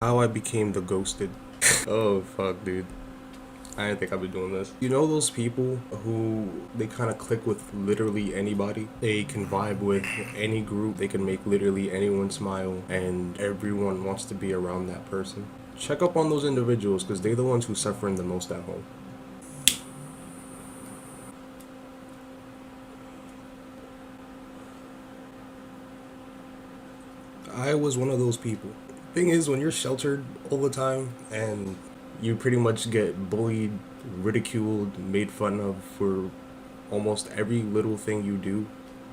How I became the ghosted. Oh fuck, dude. I didn't think I'd be doing this. You know those people who they kind of click with literally anybody? They can vibe with any group, they can make literally anyone smile, and everyone wants to be around that person. Check up on those individuals because they're the ones who suffering the most at home. I was one of those people. Thing is, when you're sheltered all the time and you pretty much get bullied, ridiculed, made fun of for almost every little thing you do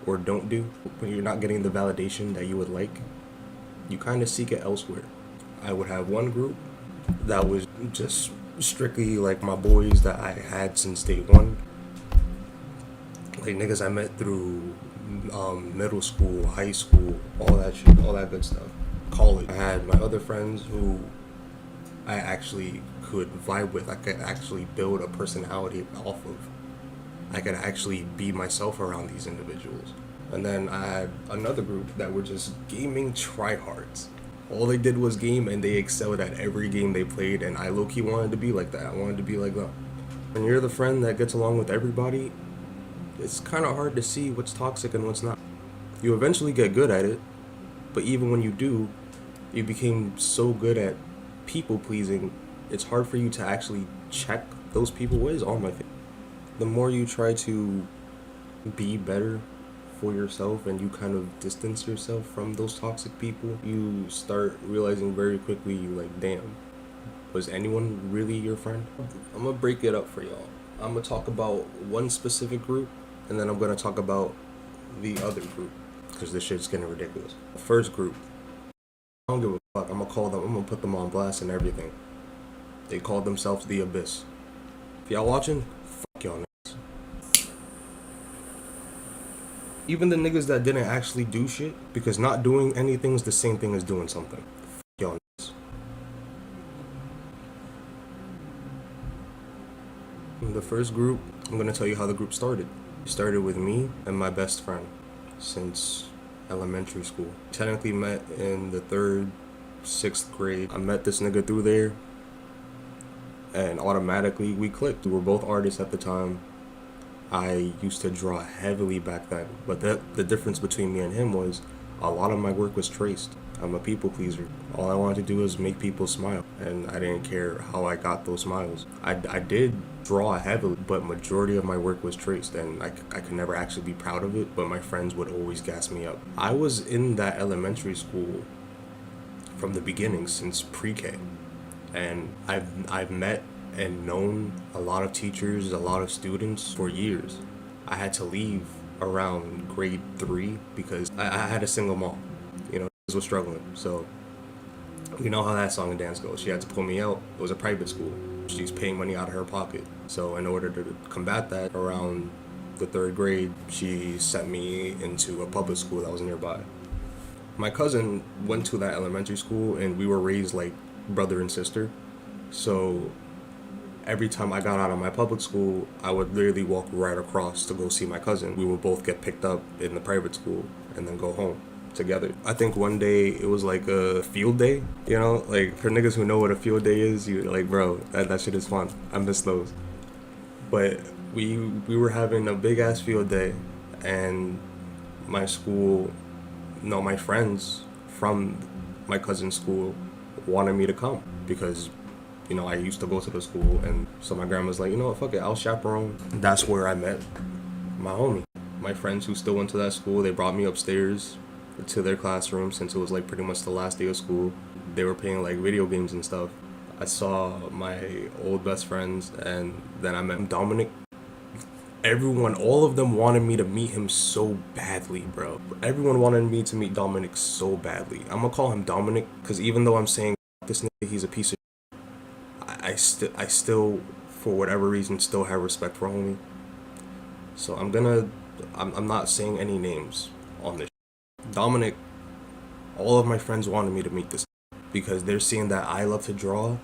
or don't do, when you're not getting the validation that you would like, you kind of seek it elsewhere. I would have one group that was just strictly like my boys that I had since day one. Like niggas I met through middle school, high school, all that shit, all that good stuff. College. I had my other friends who I actually could vibe with. I could actually build a personality off of. I could actually be myself around these individuals. And then I had another group that were just gaming tryhards. All they did was game and they excelled at every game they played, and I low-key wanted to be like that. I wanted to be like them. When you're the friend that gets along with everybody, it's kind of hard to see what's toxic and what's not. You eventually get good at it, but even when you do, you became so good at people pleasing, it's hard for you to actually check those people. What is on my face? The more you try to be better for yourself and you kind of distance yourself from those toxic people, you start realizing very quickly, like, damn, was anyone really your friend? I'm gonna break it up for y'all. I'm gonna talk about one specific group, and then I'm gonna talk about the other group, because this shit's getting ridiculous. The first group, I don't give a fuck. I'm gonna call them, I'm gonna put them on blast and everything. They called themselves the Abyss. If y'all watching, fuck y'all niggas. Even the niggas that didn't actually do shit, because not doing anything is the same thing as doing something. Fuck y'all niggas. The first group, I'm gonna tell you how the group started. It started with me and my best friend since elementary school. Technically met in the 3rd, 6th grade. I met this nigga through there, and automatically we clicked. We were both artists at the time. I used to draw heavily back then, but the difference between me and him was a lot of my work was traced. I'm a people pleaser. All I wanted to do was make people smile, and I didn't care how I got those smiles. I did draw heavily, but majority of my work was traced, and I could never actually be proud of it, but my friends would always gas me up. I was in that elementary school from the beginning, since pre-K, and I've met and known a lot of teachers, a lot of students for years. I had to leave around grade 3 because I had a single mom. You know, was struggling. So, you know how that song and dance goes. She had to pull me out. It was a private school. She's paying money out of her pocket. So, in order to combat that, around the 3rd grade, she sent me into a public school that was nearby. My cousin went to that elementary school, and we were raised like brother and sister. So, every time I got out of my public school, I would literally walk right across to go see my cousin. We would both get picked up in the private school and then go home together. I think one day it was like a field day, you know, like for niggas who know what a field day is, you like, bro, that shit is fun. I miss those. But we were having a big ass field day, and my school, no, my friends from my cousin's school wanted me to come because, you know, I used to go to the school, and so my grandma's like, you know what, fuck it, I'll chaperone. That's where I met my homie. My friends who still went to that school, they brought me upstairs to their classroom since it was like pretty much the last day of school. They were playing like video games and stuff. I saw my old best friends, and then I met Dominic. Everyone, all of them wanted me to meet him so badly, bro. Everyone wanted me to meet Dominic so badly. I'm gonna call him Dominic because even though I'm saying this nigga, he's a piece of I still, for whatever reason, still have respect for homie. So I'm not saying any names on this. Dominic, all of my friends wanted me to meet this because they're seeing that I love to draw.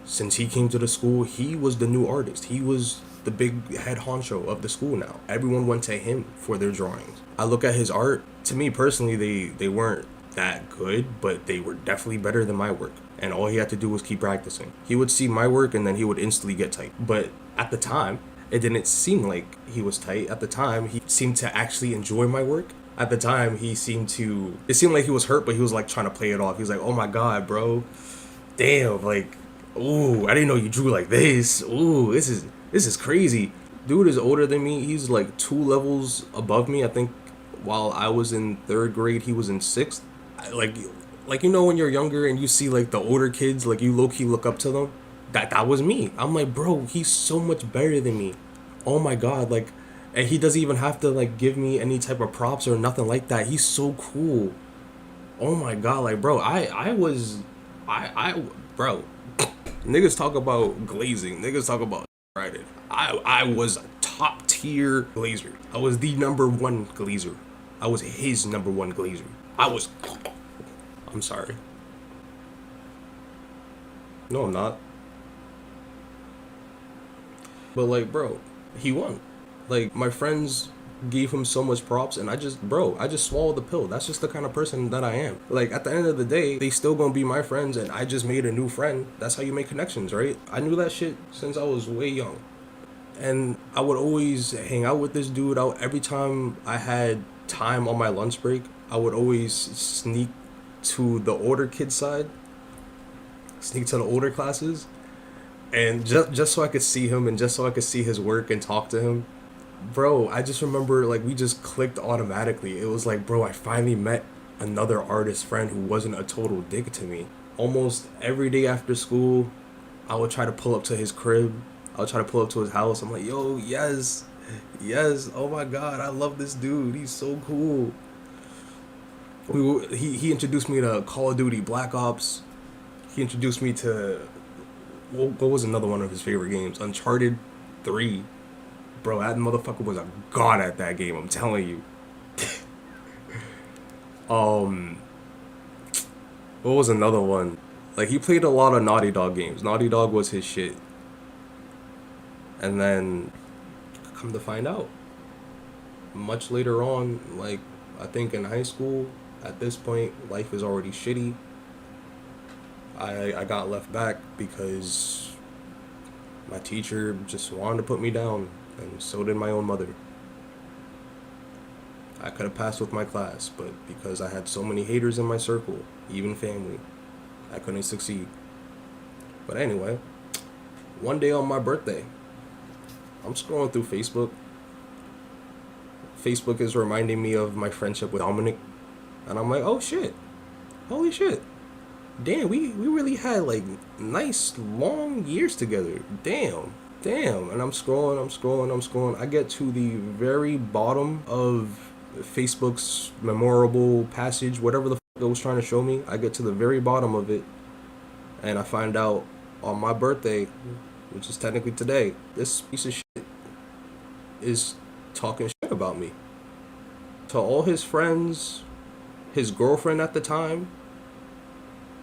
Since he came to the school, he was the new artist. He was the big head honcho of the school now. Everyone went to him for their drawings. I look at his art. To me personally, they weren't that good, but they were definitely better than my work. and all he had to do was keep practicing. He would see my work and then he would instantly get tight. But at the time, it didn't seem like he was tight. At the time, he seemed to actually enjoy my work. At the time, it seemed like he was hurt, but he was like trying to play it off. He was like, oh my God, bro. Damn, like, ooh, I didn't know you drew like this. Ooh, this is crazy. Dude is older than me. He's like 2 levels above me. I think while I was in 3rd grade, he was in 6th. Like you know when you're younger and you see like the older kids, like you low key look up to them. That was me. I'm like, bro, he's so much better than me. Oh my God, like, and he doesn't even have to like give me any type of props or nothing like that. He's so cool. Oh my God, like, bro, bro, niggas talk about glazing. Niggas talk about Friday. I was a top tier glazer. I was the #1 glazer. I was his #1 glazer. I'm sorry. No, I'm not. But like, bro, he won. Like, my friends gave him so much props, and I just swallowed the pill. That's just the kind of person that I am. Like, at the end of the day, they still gonna be my friends, and I just made a new friend. That's how you make connections, right? I knew that shit since I was way young. And I would always hang out with this dude out every time I had time on my lunch break. I would always sneak to the older kid side, sneak to the older classes, and just so I could see him and just so I could see his work and talk to him. Bro, I just remember like we just clicked automatically. It was like, bro, I finally met another artist friend who wasn't a total dick to me. Almost every day after school, I would try to pull up to his crib. I would try to pull up to his house. I'm like, yo, yes, oh my God, I love this dude. He's so cool. He introduced me to Call of Duty Black Ops. He introduced me to, what was another one of his favorite games? Uncharted 3. Bro, that motherfucker was a god at that game, I'm telling you. What was another one? Like, he played a lot of Naughty Dog games. Naughty Dog was his shit. And then, come to find out, much later on, like, I think in high school, at this point, life is already shitty. I got left back because my teacher just wanted to put me down, and so did my own mother. I could have passed with my class, but because I had so many haters in my circle, even family, I couldn't succeed. But anyway, one day on my birthday, I'm scrolling through Facebook. Facebook is reminding me of my friendship with Dominic, and I'm like, oh shit, holy shit. Damn, we really had like nice long years together. Damn. And I'm scrolling. I get to the very bottom of Facebook's memorable passage, whatever the fuck it was trying to show me. I get to the very bottom of it, and I find out on my birthday, which is technically today, this piece of shit is talking shit about me. To all his friends, his girlfriend at the time,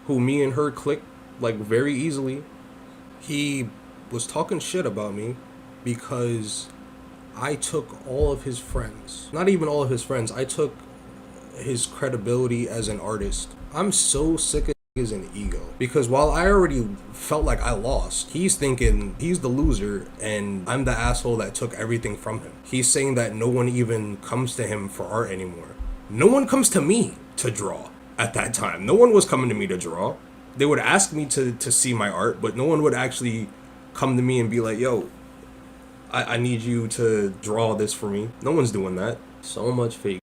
who me and her clicked like very easily, he was talking shit about me because I took all of his friends. Not even all of his friends. I took his credibility as an artist. I'm so sick of niggas and ego. Because while I already felt like I lost, he's thinking he's the loser and I'm the asshole that took everything from him. He's saying that no one even comes to him for art anymore. No one comes to me to draw. At that time, no one was coming to me to draw. They would ask me to see my art, but no one would actually come to me and be like, yo, I need you to draw this for me. No one's doing that. So much fake.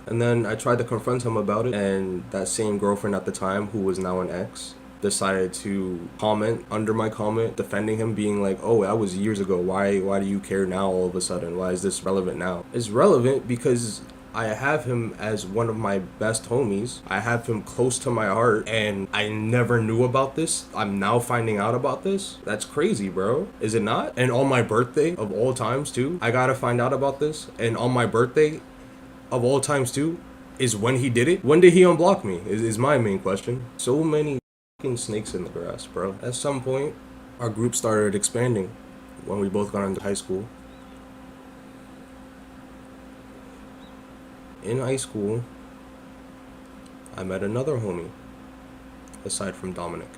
And then I tried to confront him about it, and that same girlfriend at the time, who was now an ex, decided to comment under my comment, defending him, being like, oh, that was years ago. Why do you care now all of a sudden? Why is this relevant now? It's relevant because I have him as one of my best homies. I have him close to my heart, and I never knew about this. I'm now finding out about this. That's crazy, bro. Is it not? And on my birthday of all times, too, I gotta find out about this. And on my birthday of all times, too, is when he did it. When did he unblock me? Is my main question. So many fucking snakes in the grass, bro. At some point, our group started expanding when we both got into high school. In high school, I met another homie, aside from Dominic.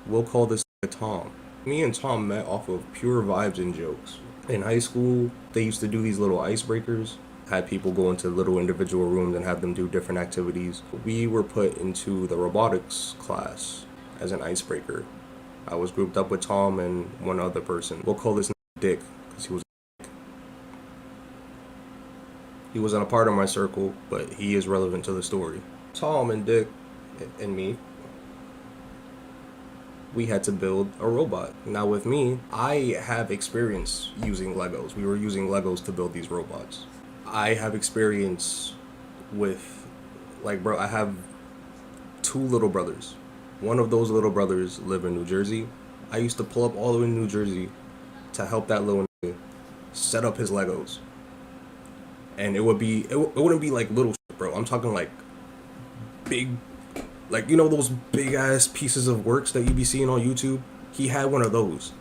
We'll call this Tom. Me and Tom met off of pure vibes and jokes. In high school, they used to do these little icebreakers, had people go into little individual rooms and have them do different activities. We were put into the robotics class as an icebreaker. I was grouped up with Tom and one other person. We'll call this Dick, because he wasn't a part of my circle, but he is relevant to the story. Tom and Dick and me, we had to build a robot. Now with me, I have experience using Legos. We were using Legos to build these robots. I have experience with, like, bro, I have 2 little brothers. One of those little brothers live in New Jersey. I used to pull up all the way in New Jersey to help that little nigga set up his Legos. And it wouldn't be like little shit, bro. I'm talking like big, like, you know those big ass pieces of works that you be seeing on YouTube? He had one of those.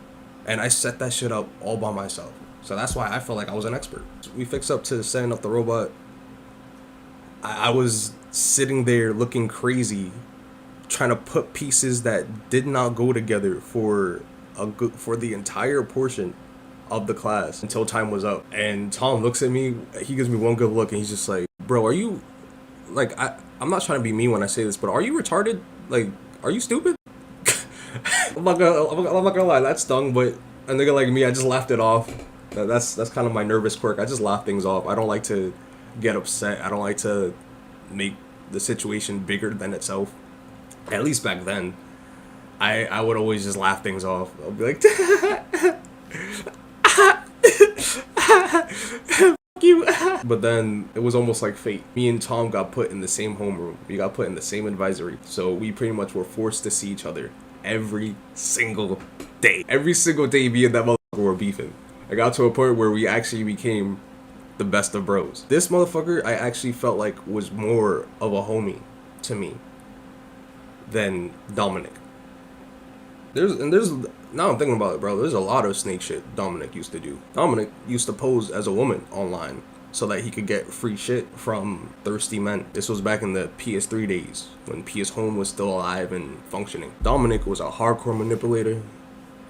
And I set that shit up all by myself. So that's why I felt like I was an expert. We fixed up to setting up the robot. I was sitting there looking crazy, trying to put pieces that did not go together for the entire portion of the class until time was up. And Tom looks at me, he gives me one good look, and he's just like, bro, are you, like, I'm not trying to be mean when I say this, but are you retarded? Like, are you stupid? I'm not gonna lie, that stung, but a nigga like me, I just laughed it off. That's kind of my nervous quirk. I just laugh things off. I don't like to get upset. I don't like to make the situation bigger than itself. At least back then, I would always just laugh things off. I'll be like, you. But then it was almost like fate. Me and Tom got put in the same homeroom. We got put in the same advisory. So we pretty much were forced to see each other every single day. Every single day, me and that motherfucker were beefing. I got to a point where we actually became the best of bros. This motherfucker, I actually felt like was more of a homie to me than Dominic. There's now I'm thinking about it, bro. There's a lot of snake shit Dominic used to do. Dominic used to pose as a woman online so that he could get free shit from thirsty men. This was back in the PS3 days when PS Home was still alive and functioning. Dominic was a hardcore manipulator,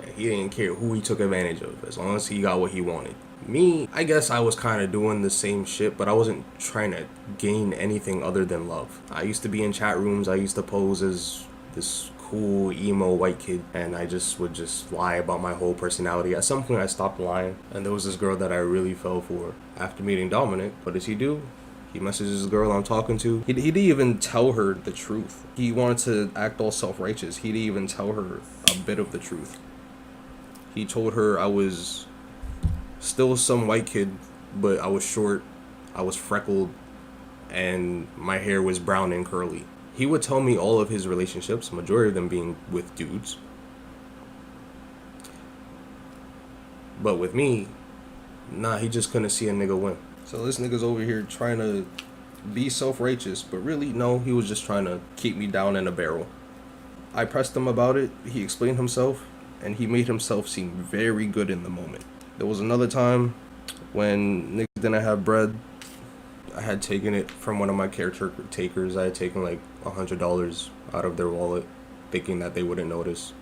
and he didn't care who he took advantage of as long as he got what he wanted. Me, I guess I was kind of doing the same shit, but I wasn't trying to gain anything other than love. I used to be in chat rooms. I used to pose as this cool emo white kid, and I would just lie about my whole personality. At some point I stopped lying, and there was this girl that I really fell for. After meeting Dominic, what does he do? He messages the girl I'm talking to. He didn't even tell her the truth. He wanted to act all self-righteous. He didn't even tell her a bit of the truth. He told her I was still some white kid, but I was short, I was freckled, and my hair was brown and curly. He would tell me all of his relationships, majority of them being with dudes. But with me, nah, he just couldn't see a nigga win. So this nigga's over here trying to be self-righteous, but really, no, he was just trying to keep me down in a barrel. I pressed him about it, he explained himself, and he made himself seem very good in the moment. There was another time when niggas didn't have bread. I had taken it from one of my caretakers. I had taken like $100 out of their wallet, thinking that they wouldn't notice,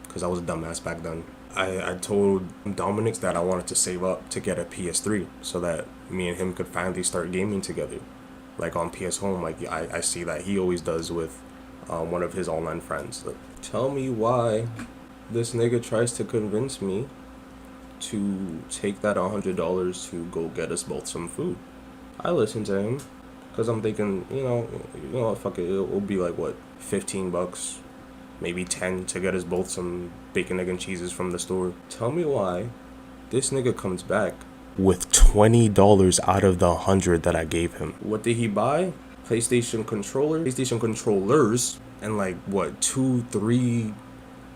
because I was a dumbass back then. I told Dominic that I wanted to save up to get a PS3 so that me and him could finally start gaming together, like on PS Home, like I see that he always does with one of his online friends. Like, tell me why this nigga tries to convince me to take that $100 to go get us both some food. I listened to him because I'm thinking, you know, fuck it, it'll be like what, $15, maybe 10 to get us both some bacon, egg, and cheeses from the store. Tell me why this nigga comes back with $20 out of the 100 that I gave him. What did he buy? PlayStation controllers, and like what, 2, 3,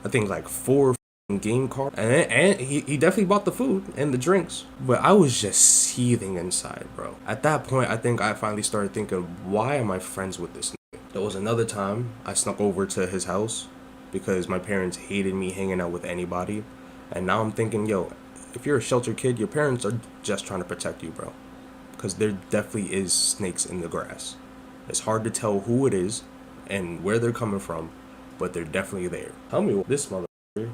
I think like 4 game cards, and he definitely bought the food and the drinks, but I was just seething inside, bro. At that point, I think I finally started thinking, why am I friends with this nigga? There was another time I snuck over to his house because my parents hated me hanging out with anybody, and now I'm thinking, yo, if you're a sheltered kid, your parents are just trying to protect you, bro, because there definitely is snakes in the grass. It's hard to tell who it is and where they're coming from, but they're definitely there. Tell me this mother.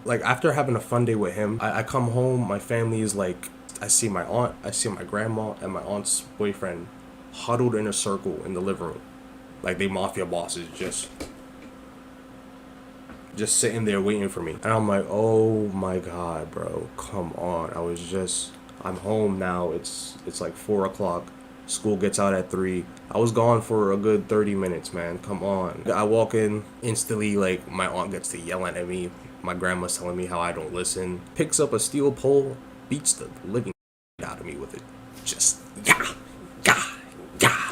Like, after having a fun day with him, I come home, my family is like, I see my aunt, I see my grandma, and my aunt's boyfriend huddled in a circle in the living room. Like, they mafia bosses just sitting there waiting for me. And I'm like, oh my god, bro, come on. I'm home now. It's like 4 o'clock. School gets out at 3. I was gone for a good 30 minutes, man. Come on. I walk in, instantly, like, my aunt gets to yelling at me. My grandma's telling me how I don't listen. Picks up a steel pole, beats the living out of me with it. Just, yeah.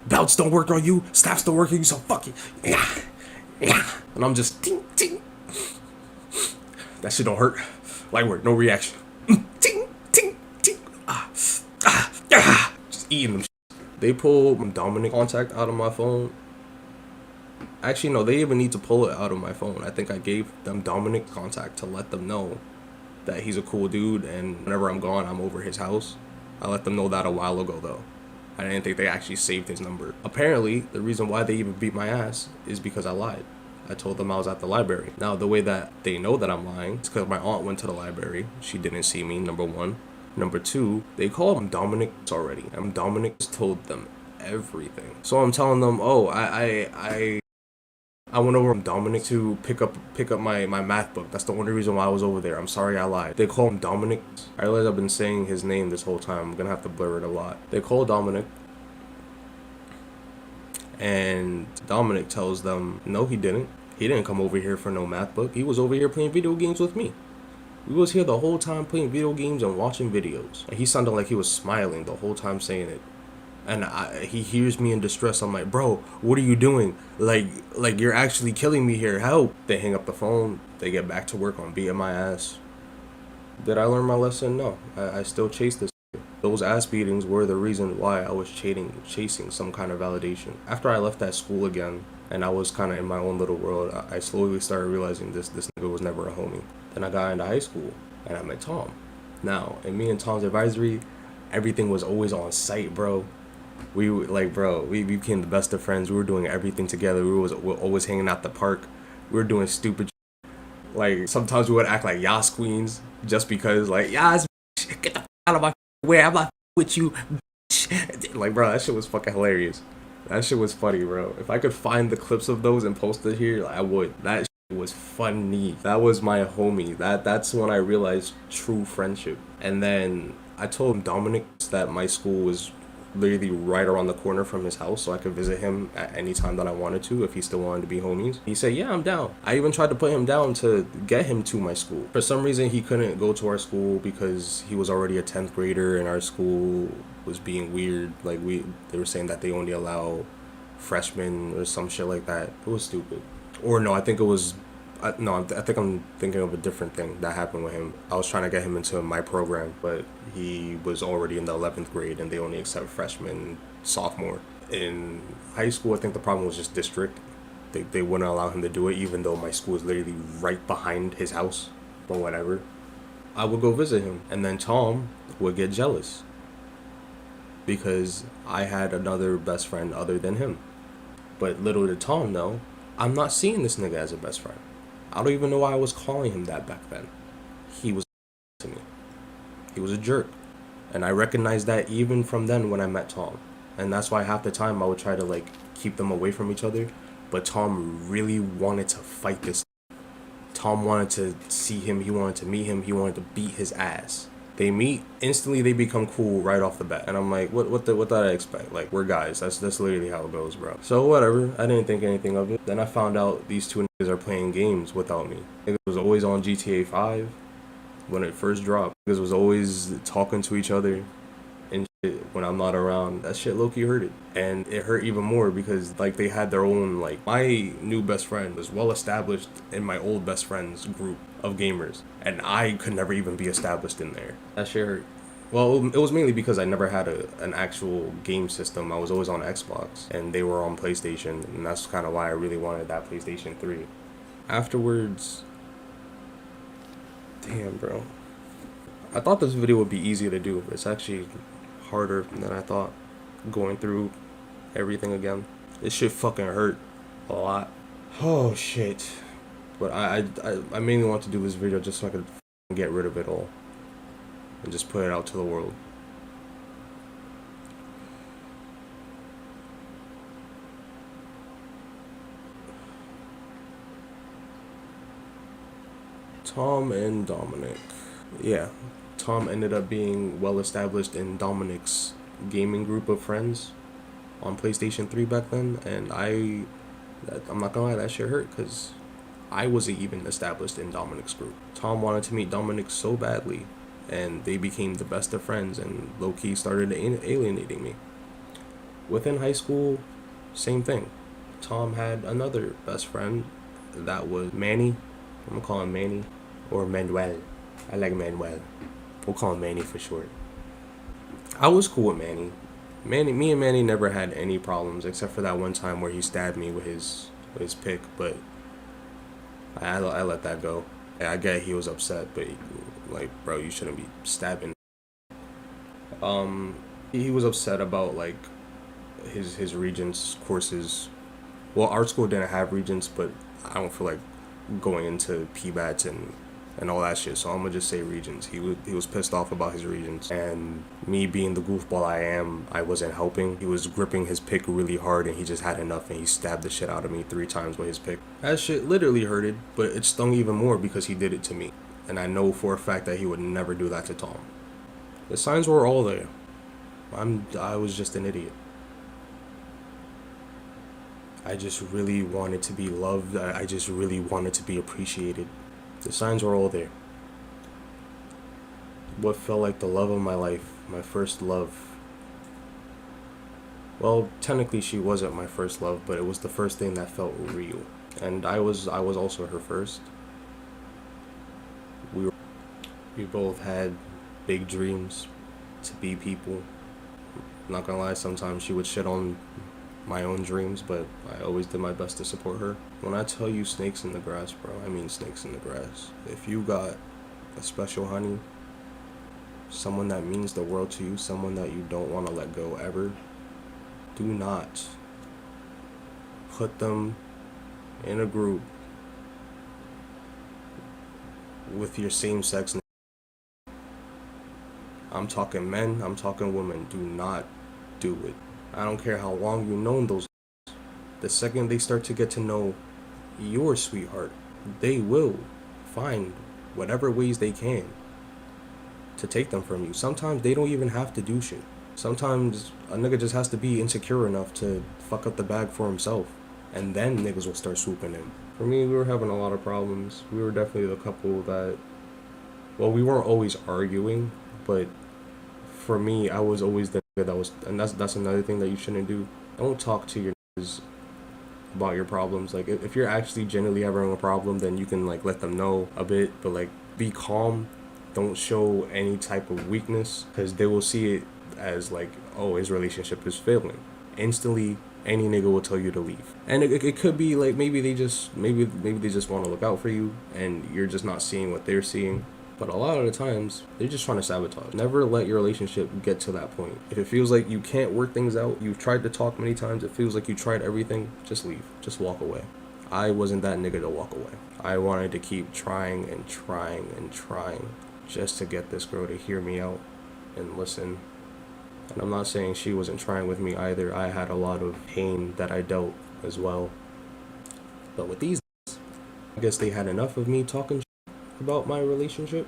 Belts don't work on you, snaps don't work on you, so fuck it. Yeah. And I'm just, ting, ting. That shit don't hurt. Light work, no reaction. Ting, ting, ting. Just eating them. They pull Dominic contact out of my phone. Actually, no, they even need to pull it out of my phone. I think I gave them Dominic contact to let them know that he's a cool dude, and whenever I'm gone, I'm over his house. I let them know that a while ago, though. I didn't think they actually saved his number. Apparently, the reason why they even beat my ass is because I lied. I told them I was at the library. Now, the way that they know that I'm lying is because my aunt went to the library. She didn't see me, number one. Number two, they called him Dominic already, and Dominic told them everything. So I'm telling them, oh, I went over to Dominic to pick up my math book. That's the only reason why I was over there. I'm sorry I lied. They call him Dominic. I realize I've been saying his name this whole time. I'm gonna have to blur it a lot. They call Dominic, and Dominic tells them, no, he didn't. He didn't come over here for no math book. He was over here playing video games with me. We was here the whole time playing video games and watching videos. And he sounded like he was smiling the whole time saying it. And he hears me in distress. I'm like, bro, what are you doing? Like you're actually killing me here. Help. They hang up the phone. They get back to work on beating my ass. Did I learn my lesson? No. I still chase this. Those ass beatings were the reason why I was chasing some kind of validation. After I left that school again, and I was kind of in my own little world, I slowly started realizing this nigga was never a homie. Then I got into high school, and I met Tom. Now, in me and Tom's advisory, everything was always on site, bro. We became the best of friends. We were doing everything together. We were always hanging out the park. We were doing stupid shit. Like, sometimes we would act like Yas queens just because, like, Yas, get the out of my way. I'm not with you. Like, bro, that shit was fucking hilarious. That shit was funny, bro. If I could find the clips of those and post it here, I would. That shit was funny. That was my homie. That's when I realized true friendship. And then I told Dominic that my school was literally right around the corner from his house, so I could visit him at any time that I wanted to if he still wanted to be homies. He said, yeah, I'm down. I even tried to put him down to get him to my school. For some reason, he couldn't go to our school because he was already a 10th grader and our school was being weird. Like, they were saying that they only allow freshmen or some shit like that. It was stupid. Or no, I think it was I think I'm thinking of a different thing that happened with him. I was trying to get him into my program, but he was already in the 11th grade and they only accept freshmen, sophomore. In high school, I think the problem was just district. They wouldn't allow him to do it, even though my school is literally right behind his house. But whatever. I would go visit him, and then Tom would get jealous because I had another best friend other than him. But little did Tom know, I'm not seeing this nigga as a best friend. I don't even know why I was calling him that back then. He was to me. He was a jerk. And I recognized that even from then when I met Tom. And that's why half the time I would try to like keep them away from each other. But Tom really wanted to fight this. Tom wanted to see him. He wanted to meet him. He wanted to beat his ass. They meet, instantly they become cool right off the bat. And I'm like, what did I expect? Like, we're guys. That's literally how it goes, bro. So whatever. I didn't think anything of it. Then I found out these two niggas are playing games without me. Niggas was always on GTA 5 when it first dropped. Niggas was always talking to each other and shit when I'm not around. That shit low-key hurted. And it hurt even more because like they had their own, like, my new best friend was well established in my old best friend's group of gamers, and I could never even be established in there. That shit hurt. Well, it was mainly because I never had an actual game system. I was always on Xbox, and they were on PlayStation, and that's kind of why I really wanted that PlayStation 3. Afterwards, damn, bro. I thought this video would be easy to do, but it's actually harder than I thought. Going through everything again. This shit fucking hurt a lot. Oh, shit. But I mainly want to do this video just so I could get rid of it all and just put it out to the world. Tom and Dominic. Yeah, Tom ended up being well established in Dominic's gaming group of friends on PlayStation 3 back then, and I'm not gonna lie, that shit hurt because I wasn't even established in Dominic's group. Tom wanted to meet Dominic so badly, and they became the best of friends, and low-key started alienating me. Within high school, same thing. Tom had another best friend that was Manny. I'm gonna call him Manny, or Manuel. I like Manuel. We'll call him Manny for short. I was cool with Manny. Me and Manny never had any problems except for that one time where he stabbed me with his pick, but I let that go. I get he was upset, but like, bro, you shouldn't be stabbing. He was upset about like his regents courses. Well, our school didn't have regents, but I don't feel like going into PBATs and all that shit, so I'm gonna just say regents. He was pissed off about his regents, and me being the goofball I am, I wasn't helping. He was gripping his pick really hard, and he just had enough, and he stabbed the shit out of me 3 times with his pick. That shit literally hurted, but it stung even more because he did it to me, and I know for a fact that he would never do that to Tom. The signs were all there. I was just an idiot. I just really wanted to be loved. I just really wanted to be appreciated. The signs were all there. What felt like the love of my life, my first love. Well, technically she wasn't my first love, but it was the first thing that felt real. And I was also her first. We both had big dreams to be people. Not gonna lie, sometimes she would shit on my own dreams, but I always did my best to support her. When I tell you snakes in the grass, bro, I mean snakes in the grass. If you got a special honey, someone that means the world to you, someone that you don't want to let go ever, do not put them in a group with your same sex. I'm talking men, I'm talking women. Do not do it. I don't care how long you've known those. The second they start to get to know your sweetheart, they will find whatever ways they can to take them from you. Sometimes they don't even have to do shit. Sometimes a nigga just has to be insecure enough to fuck up the bag for himself, and then niggas will start swooping in. For me, we were having a lot of problems. We were definitely the couple that, well, we weren't always arguing, but for me, I was always the nigga that was, and that's another thing that you shouldn't do. Don't talk to your niggas about your problems. Like, if you're actually genuinely having a problem, then you can like let them know a bit, but like be calm. Don't show any type of weakness, because they will see it as like, oh, his relationship is failing. Instantly, any nigga will tell you to leave. And it could be like maybe they just want to look out for you, and you're just not seeing what they're seeing. But a lot of the times, they're just trying to sabotage. Never let your relationship get to that point. If it feels like you can't work things out, you've tried to talk many times, it feels like you tried everything, just leave. Just walk away. I wasn't that nigga to walk away. I wanted to keep trying and trying and trying just to get this girl to hear me out and listen. And I'm not saying she wasn't trying with me either. I had a lot of pain that I dealt as well. But with these, I guess they had enough of me talking about my relationship.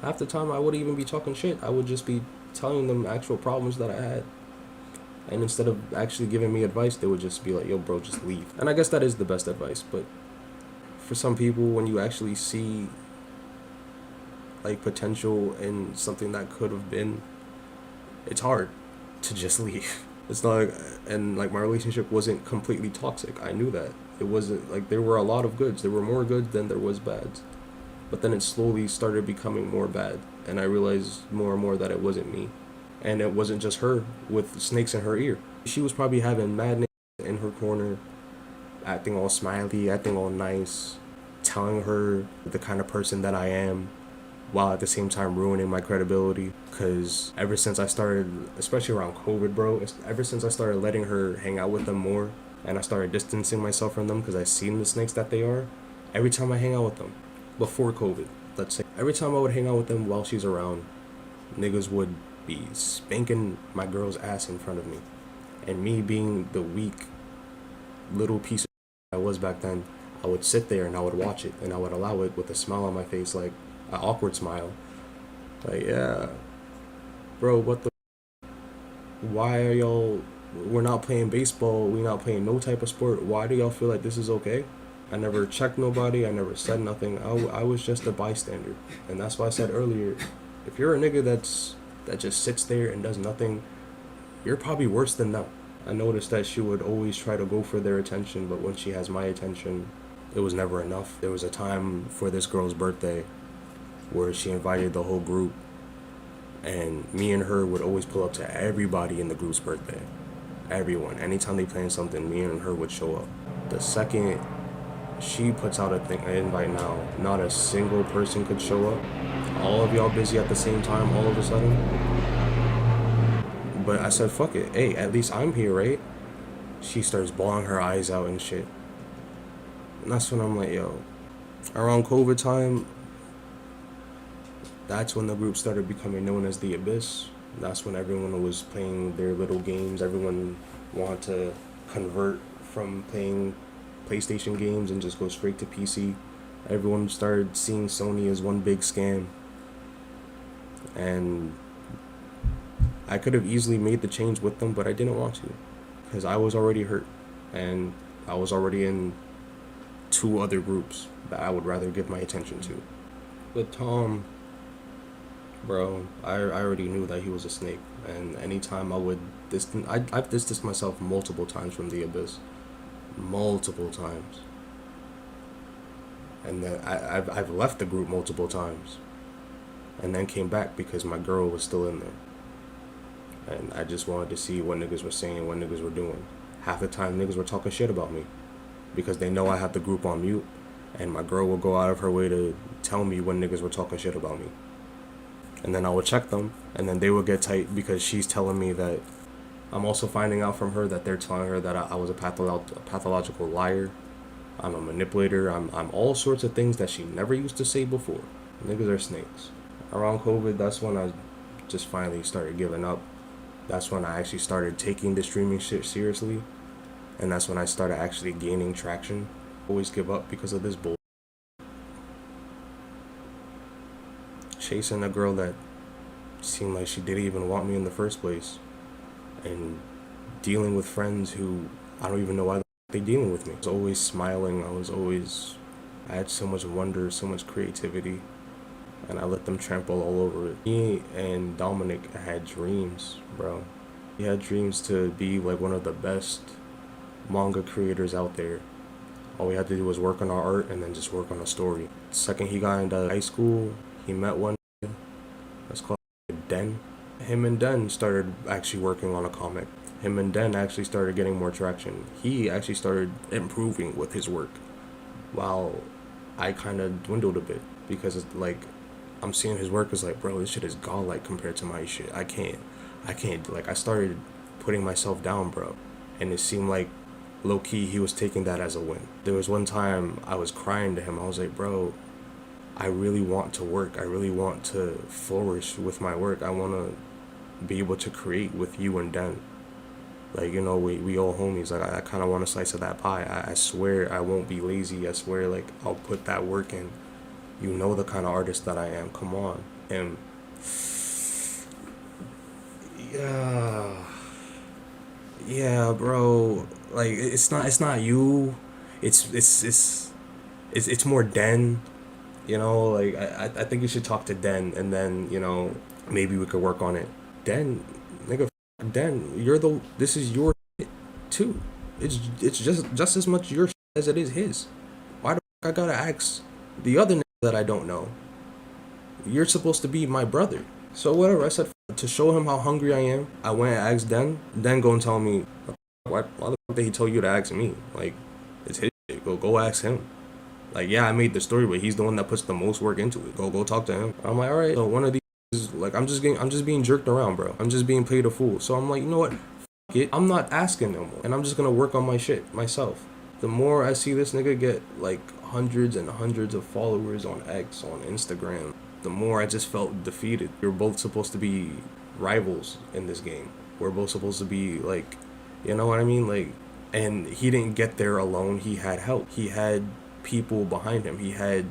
Half the time I wouldn't even be talking shit. I would just be telling them actual problems that I had. And instead of actually giving me advice, they would just be like, yo, bro, just leave. And I guess that is the best advice. But for some people, when you actually see like potential in something that could have been, it's hard to just leave. It's not like, and like my relationship wasn't completely toxic. I knew that. It wasn't like, there were a lot of goods. There were more goods than there was bads. But then it slowly started becoming more bad, and I realized more and more that it wasn't me, and it wasn't just her with snakes in her ear. She was probably having madness in her corner, acting all smiley, acting all nice, telling her the kind of person that I am, while at the same time ruining my credibility. Because ever since I started, especially around COVID, bro, ever since I started letting her hang out with them more, and I started distancing myself from them because I seen the snakes that they are, Every time I hang out with them, before COVID, let's say, every time I would hang out with them while she's around, niggas would be spanking my girl's ass in front of me. And me being the weak little piece of I was back then, I would sit there and I would watch it and I would allow it with a smile on my face, like an awkward smile. Like, yeah, bro, what the? Why are y'all? We're not playing baseball. We're not playing no type of sport. Why do y'all feel like this is okay? I never checked nobody. I never said nothing. I was just a bystander, and that's why I said earlier, if you're a nigga that just sits there and does nothing, you're probably worse than them. I noticed that she would always try to go for their attention, but when she has my attention, it was never enough. There was a time for this girl's birthday where she invited the whole group, and me and her would always pull up to everybody in the group's birthday. Everyone. Anytime they planned something, me and her would show up. The second she puts out an invite now, not a single person could show up. All of y'all busy at the same time all of a sudden. But I said, fuck it. Hey, at least I'm here, right? She starts bawling her eyes out and shit. And that's when I'm like, yo, around COVID time, that's when the group started becoming known as the Abyss. That's when everyone was playing their little games. Everyone wanted to convert from playing PlayStation games and just go straight to PC. Everyone started seeing Sony as one big scam. And I could have easily made the change with them, but I didn't want to. Because I was already hurt. And I was already in 2 other groups that I would rather give my attention to. But Tom, bro, I already knew that he was a snake. And anytime I would I've distanced myself multiple times from the Abyss. Multiple times. And then I've left the group multiple times. And then came back because my girl was still in there. And I just wanted to see what niggas were saying, what niggas were doing. Half the time niggas were talking shit about me. Because they know I have the group on mute. And my girl will go out of her way to tell me when niggas were talking shit about me. And then I would check them. And then they would get tight because she's telling me that. I'm also finding out from her that they're telling her that I was a pathological liar. I'm a manipulator. I'm all sorts of things that she never used to say before. Niggas are snakes. Around COVID, that's when I just finally started giving up. That's when I actually started taking the streaming shit seriously. And that's when I started actually gaining traction. Always give up because of this bull. Chasing a girl that seemed like she didn't even want me in the first place. And dealing with friends who I don't even know why they dealing with me. I was always smiling. I had so much wonder, so much creativity. And I let them trample all over it. Me and Dominic had dreams, bro. He had dreams to be like one of the best manga creators out there. All we had to do was work on our art and then just work on a story. The second he got into high school, he met one that's called Den. Him and Den started actually working on a comic. Him and Den actually started getting more traction. He actually started improving with his work, while I kind of dwindled a bit because it's like I'm seeing his work as like, bro, this shit is godlike compared to my shit. I can't. Like, I started putting myself down, bro, and it seemed like low key he was taking that as a win. There was one time I was crying to him. I was like, bro, I really want to work. I really want to flourish with my work. I want to be able to create with you and Den. Like, you know, we all homies. Like, I kind of want a slice of that pie. I swear I won't be lazy. I swear, like, I'll put that work in. You know the kind of artist that I am. Come on. And yeah, bro. Like, it's not you. It's more Den. You know, like, I think you should talk to Den, and then, you know, maybe we could work on it. Den, nigga, Den, this is your shit too. It's just as much your shit as it is his. Why the fuck I gotta ask the other nigga that I don't know? You're supposed to be my brother. So whatever, I said, to show him how hungry I am, I went and asked Den. Den go and tell me, why the fuck did he tell you to ask me? Like, it's his shit. Go ask him. Like, yeah, I made the story, but he's the one that puts the most work into it. Go talk to him. I'm like, all right. So one of these is like, I'm just being jerked around, bro. I'm just being played a fool. So I'm like, you know what? Fuck it. I'm not asking no more, and I'm just gonna work on my shit myself. The more I see this nigga get like hundreds and hundreds of followers on X, on Instagram, the more I just felt defeated. We're both supposed to be rivals in this game. We're both supposed to be like, you know what I mean? Like, and he didn't get there alone. He had help. He had people behind him. He had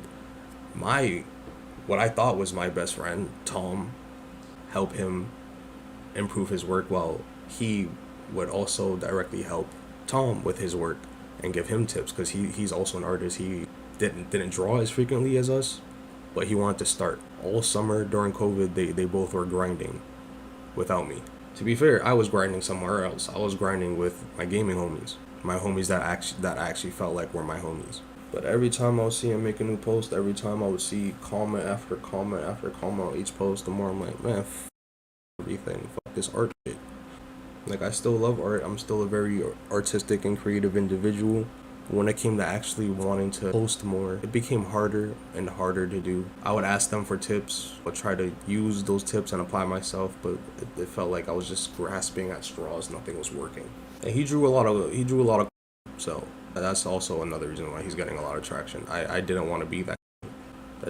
what I thought was my best friend, Tom, help him improve his work, while he would also directly help Tom with his work and give him tips, because he's also an artist. He didn't draw as frequently as us, but he wanted to start. All summer during COVID, they both were grinding without me. To be fair, I was grinding somewhere else. I was grinding with my gaming homies, my homies that actually felt like were my homies. But every time I would see him make a new post, every time I would see comment after comment after comment on each post, the more I'm like, man, everything, fuck this art shit. Like, I still love art. I'm still a very artistic and creative individual. When it came to actually wanting to post more, it became harder and harder to do. I would ask them for tips, but try to use those tips and apply myself, but it felt like I was just grasping at straws. Nothing was working. And he drew a lot of, so that's also another reason why he's getting a lot of traction. I didn't want to be that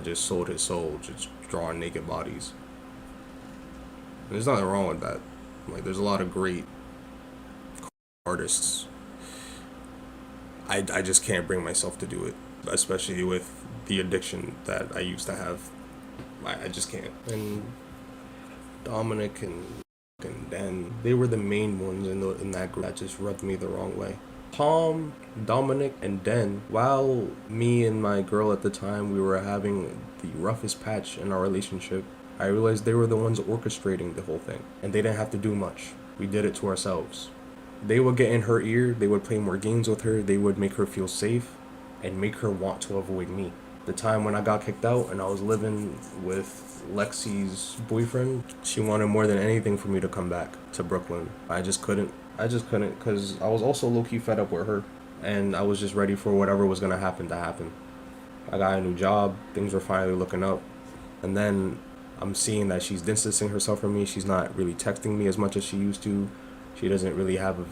just sold his soul, just drawing naked bodies. And there's nothing wrong with that. Like, there's a lot of great artists. I just can't bring myself to do it, especially with the addiction that I used to have. I just can't. And Dominic and Dan, they were the main ones in that group that just rubbed me the wrong way. Tom, Dominic, and Den, while me and my girl at the time, we were having the roughest patch in our relationship, I realized they were the ones orchestrating the whole thing, and they didn't have to do much. We did it to ourselves. They would get in her ear, they would play more games with her, they would make her feel safe, and make her want to avoid me. The time when I got kicked out and I was living with Lexi's boyfriend, she wanted more than anything for me to come back to Brooklyn. I just couldn't, because I was also low-key fed up with her, and I was just ready for whatever was going to happen. I got a new job, things were finally looking up, and then I'm seeing that she's distancing herself from me. She's not really texting me as much as she used to. She doesn't really have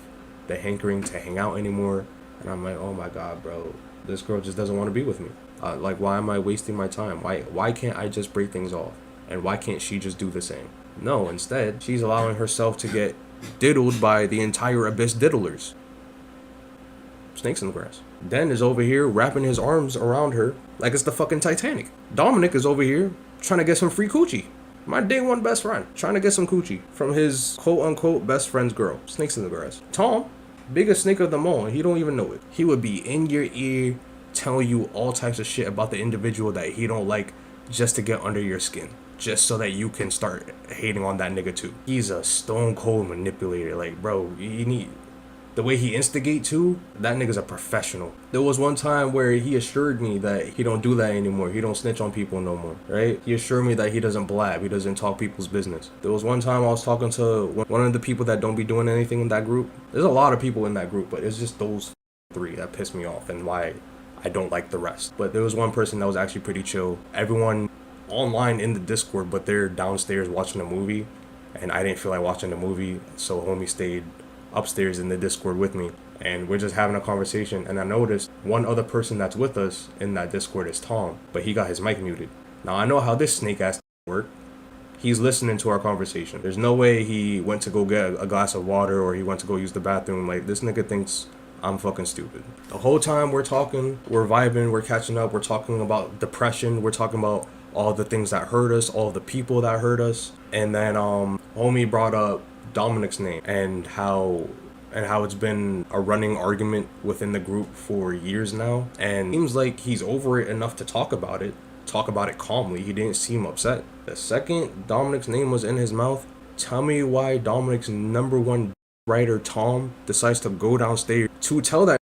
the hankering to hang out anymore. And I'm like, oh my God, bro, this girl just doesn't want to be with me. Like, why am I wasting my time? Why can't I just break things off? And why can't she just do the same? No, instead, she's allowing herself to get diddled by the entire Abyss diddlers. Snakes in the grass. Den is over here wrapping his arms around her like it's the fucking Titanic. Dominic is over here trying to get some free coochie. My day one best friend trying to get some coochie from his quote-unquote best friend's girl. Snakes in the grass. Tom, biggest snake of them all, and he don't even know it. He would be in your ear telling you all types of shit about the individual that he don't like, just to get under your skin, just so that you can start hating on that nigga too. He's a stone cold manipulator. Like, bro, you need the way he instigate too, that nigga's a professional. There was one time where he assured me that he don't do that anymore. He don't snitch on people no more, right? He assured me that he doesn't blab. He doesn't talk people's business. There was one time I was talking to one of the people that don't be doing anything in that group. There's a lot of people in that group, but it's just those three that piss me off and why I don't like the rest. But there was one person that was actually pretty chill. Everyone online in the Discord, but they're downstairs watching a movie, and I didn't feel like watching the movie, so homie stayed upstairs in the Discord with me, and we're just having a conversation, and I noticed one other person that's with us in that Discord is Tom, but he got his mic muted. Now I know how this snake ass work. He's listening to our conversation. There's no way he went to go get a glass of water or he went to go use the bathroom. Like, this nigga thinks I'm fucking stupid. The whole time we're talking, we're vibing, we're catching up, we're talking about depression, we're talking about all the things that hurt us, all the people that hurt us, and then homie brought up Dominic's name and how it's been a running argument within the group for years now, and it seems like he's over it enough to talk about it calmly. He didn't seem upset. The second Dominic's name was in his mouth, tell me why Dominic's number one writer Tom decides to go downstairs to tell that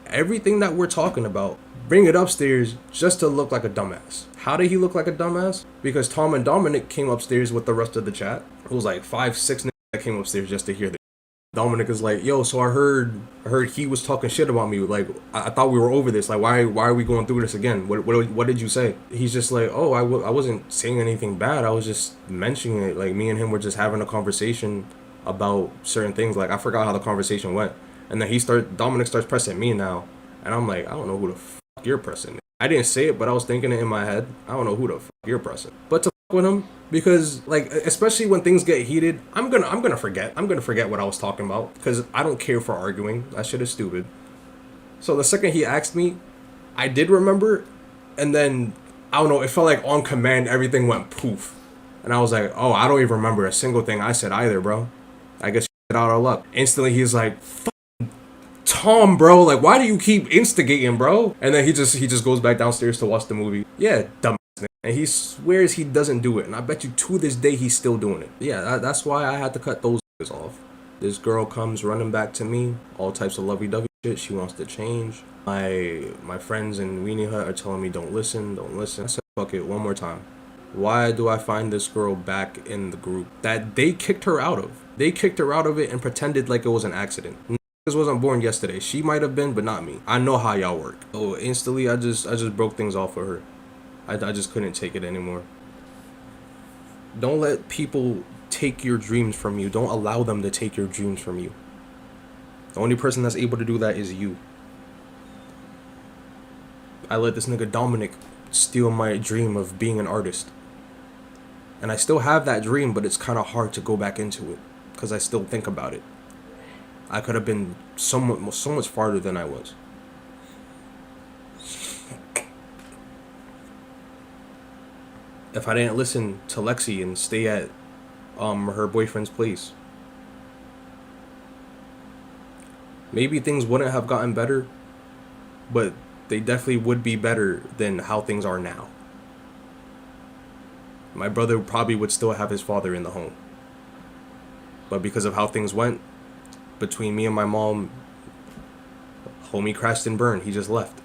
everything that we're talking about, bring it upstairs just to look like a dumbass. How did he look like a dumbass? Because Tom and Dominic came upstairs with the rest of the chat. It was like 5-6 niggas that came upstairs just to hear the Dominic is like, yo, so I heard he was talking shit about me. Like, I thought we were over this. Like, why are we going through this again? What did you say? He's just like, oh, I wasn't saying anything bad. I was just mentioning it. Like, me and him were just having a conversation about certain things. Like, I forgot how the conversation went. And then Dominic starts pressing me now. And I'm like, I don't know who the fuck you're pressing. I didn't say it, but I was thinking it in my head. I don't know who the fuck you're pressing. But to fuck with him, because like especially when things get heated, I'm gonna forget. I'm gonna forget what I was talking about because I don't care for arguing. That shit is stupid. So the second he asked me, I did remember, and then I don't know. It felt like on command, everything went poof, and I was like, oh, I don't even remember a single thing I said either, bro. I guess you out of luck. Instantly, he's like, Tom, bro, like, why do you keep instigating, bro? And then he just goes back downstairs to watch the movie. Yeah, dumb. And he swears he doesn't do it, and I bet you to this day he's still doing it. Yeah, that's why I had to cut those off. This girl comes running back to me, all types of lovey-dovey shit. She wants to change. My friends in Weenie Hut are telling me don't listen. I said fuck it one more time. Why do I find this girl back in the group that they kicked her out of? They kicked her out of it and pretended like it was an accident. This wasn't born yesterday. She might have been, but not me. I know how y'all work. So instantly, I just broke things off with her. I just couldn't take it anymore. Don't let people take your dreams from you. Don't allow them to take your dreams from you. The only person that's able to do that is you. I let this nigga Dominic steal my dream of being an artist. And I still have that dream, but it's kind of hard to go back into it because I still think about it. I could have been so much farther than I was. If I didn't listen to Lexi and stay at her boyfriend's place, maybe things wouldn't have gotten better, but they definitely would be better than how things are now. My brother probably would still have his father in the home, but because of how things went between me and my mom, homie crashed and burned. He just left.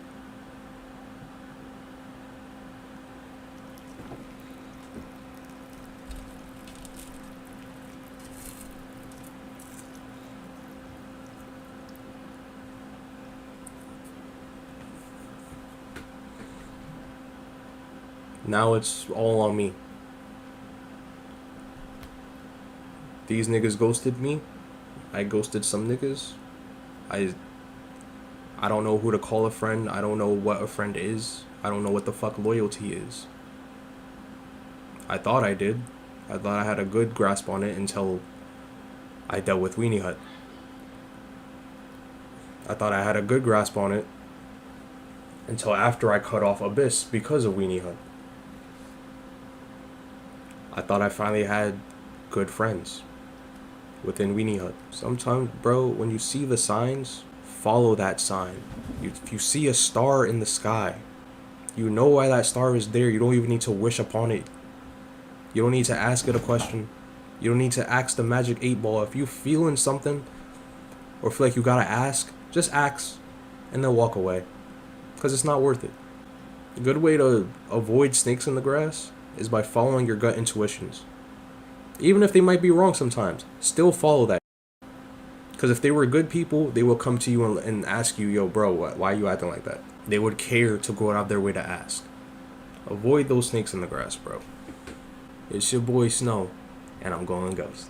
Now it's all on me. These niggas ghosted me. I ghosted some niggas. I don't know who to call a friend. I don't know what a friend is. I don't know what the fuck loyalty is. I thought I did. I thought I had a good grasp on it until I dealt with Weenie Hut. I thought I had a good grasp on it until after I cut off Abyss because of Weenie Hut. I thought I finally had good friends within Weenie Hut. Sometimes, bro, when you see the signs, follow that sign. If you see a star in the sky, you know why that star is there. You don't even need to wish upon it. You don't need to ask it a question. You don't need to ask the magic 8-ball. If you feeling something or feel like you gotta ask, just ask and then walk away. Because it's not worth it. A good way to avoid snakes in the grass is by following your gut intuitions. Even if they might be wrong sometimes, still follow that. Because if they were good people, they will come to you and ask you, yo, bro, why are you acting like that? They would care to go out of their way to ask. Avoid those snakes in the grass, bro. It's your boy Snow, and I'm going Ghost.